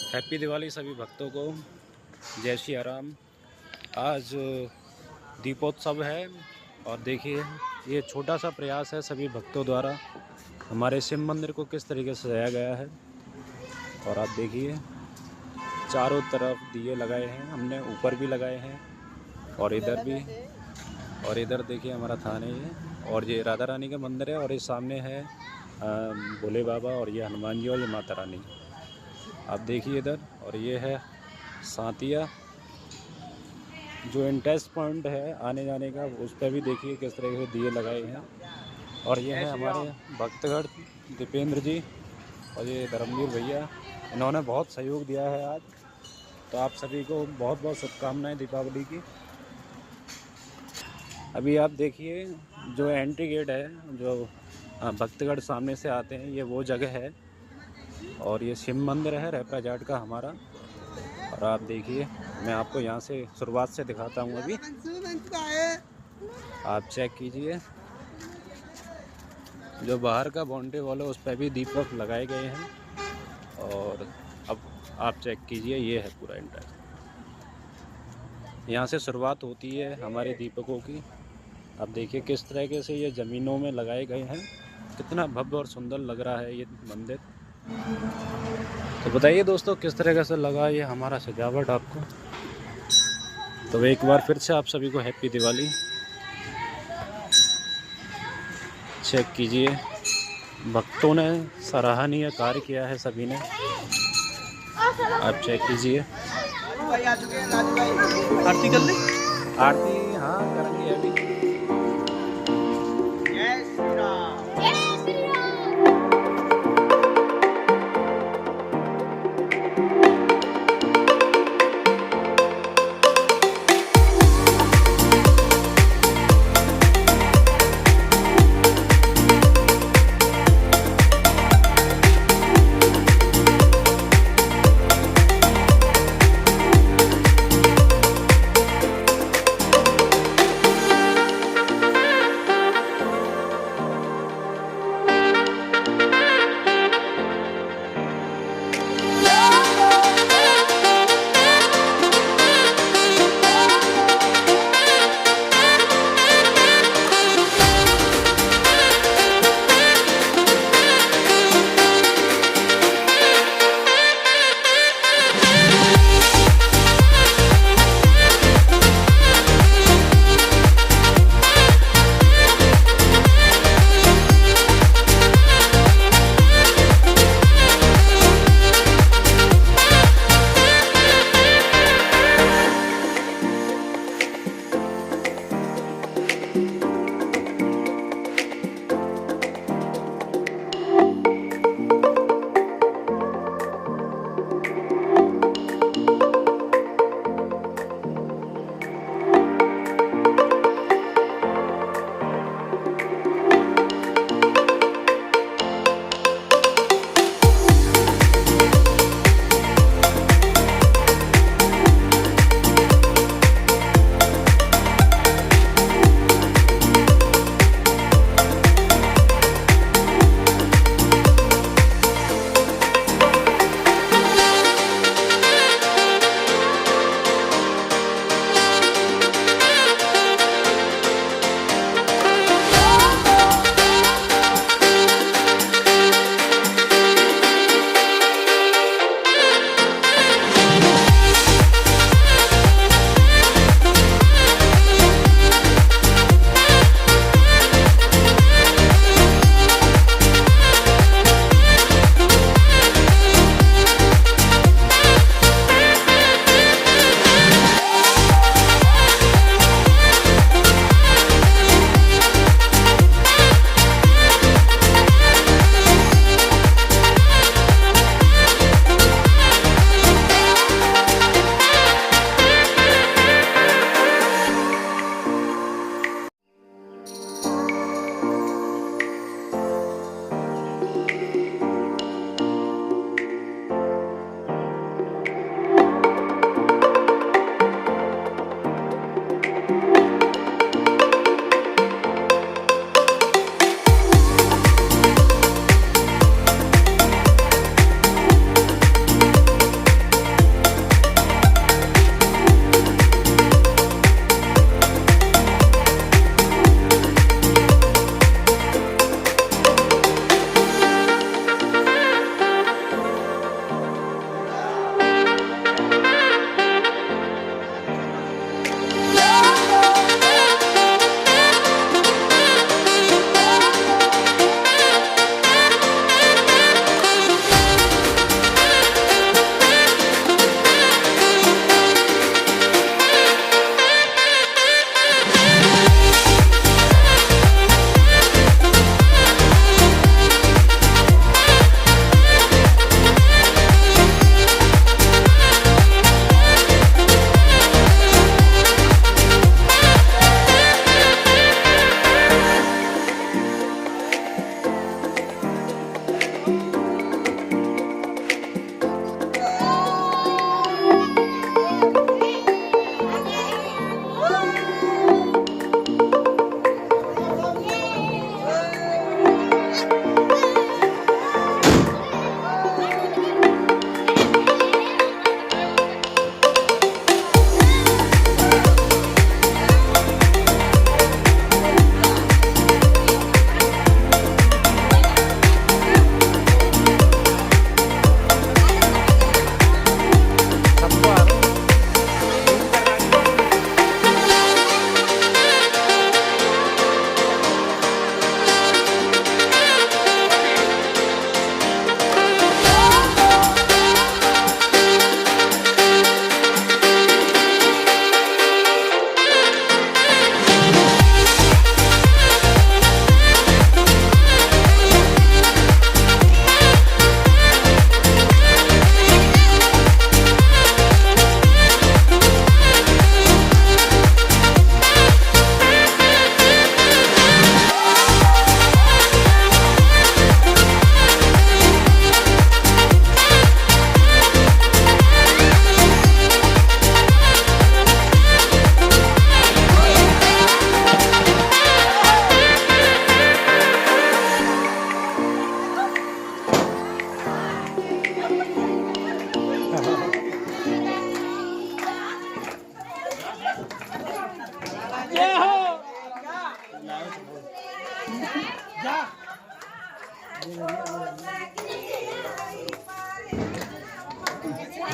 Happy Diwali सभी भक्तों को, जय श्री राम। आज दीपोत्सव है और देखिए ये छोटा सा प्रयास है सभी भक्तों द्वारा हमारे शिव मंदिर को किस तरीके से सजाया गया है। और आप देखिए चारों तरफ दिए लगाए हैं, हमने ऊपर भी लगाए हैं और इधर भी। और इधर देखिए हमारा थान है ये, और ये राधा रानी का मंदिर है और ये सामने है भोले बाबा और ये हनुमान जी और ये माता रानी। आप देखिए इधर, और ये है सातिया जो इंटरेस्ट पॉइंट है आने जाने का, उस पर भी देखिए किस तरह से दिए लगाए हैं। और ये है हमारे भक्तगढ़ दीपेंद्र जी और ये धर्मवीर भैया, इन्होंने बहुत सहयोग दिया है आज। तो आप सभी को बहुत बहुत शुभकामनाएं दीपावली की। अभी आप देखिए जो एंट्री गेट है, जो भक्तगढ़ सामने से आते हैं, ये वो जगह है और ये शिव मंदिर है रेपरा जाट का हमारा। और आप देखिए मैं आपको यहाँ से शुरुआत से दिखाता हूँ। अभी आप चेक कीजिए जो बाहर का बाउंड्री वॉल है उस पर भी दीपक लगाए गए हैं। और अब आप चेक कीजिए ये है पूरा इंटर, यहाँ से शुरुआत होती है हमारे दीपकों की। आप देखिए किस तरीके से ये ज़मीनों में लगाए गए हैं, कितना भव्य और सुंदर लग रहा है ये मंदिर। तो बताइए दोस्तों किस तरीके से लगा ये हमारा सजावट आपको। तो एक बार फिर से आप सभी को हैप्पी दिवाली। चेक कीजिए भक्तों ने सराहनीय कार्य किया है सभी ने, आप चेक कीजिए। आरती कर ली? आरती हाँ करेंगे अभी।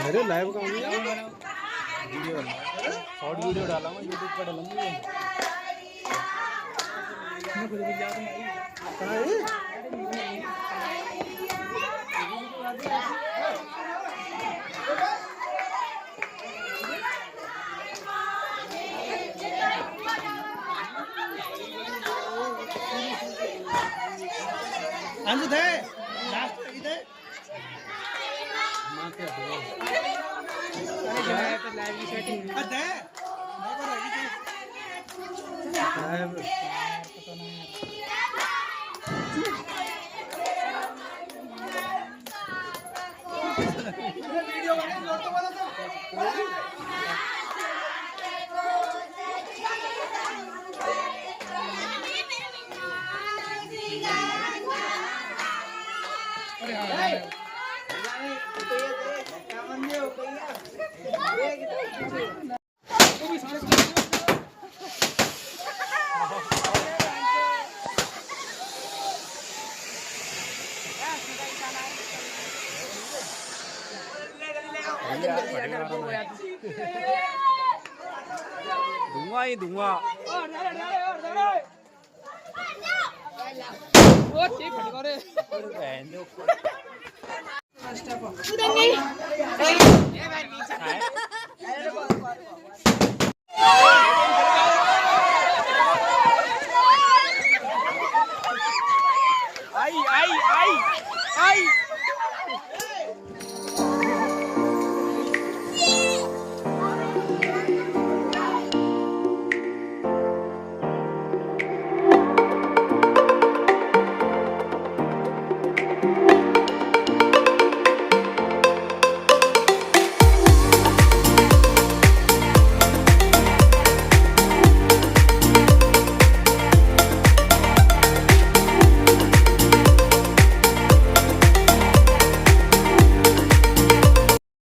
अरे लाइव का वीडियो शॉर्ट वीडियो डाला मैं यूट्यूब पर डालूंगी। अंजू थे लास्ट इधर अरे तो लाइव की सेटिंग अरे मैं कर रही थी वीडियो बना तो बोला था धुआं ही धुआं।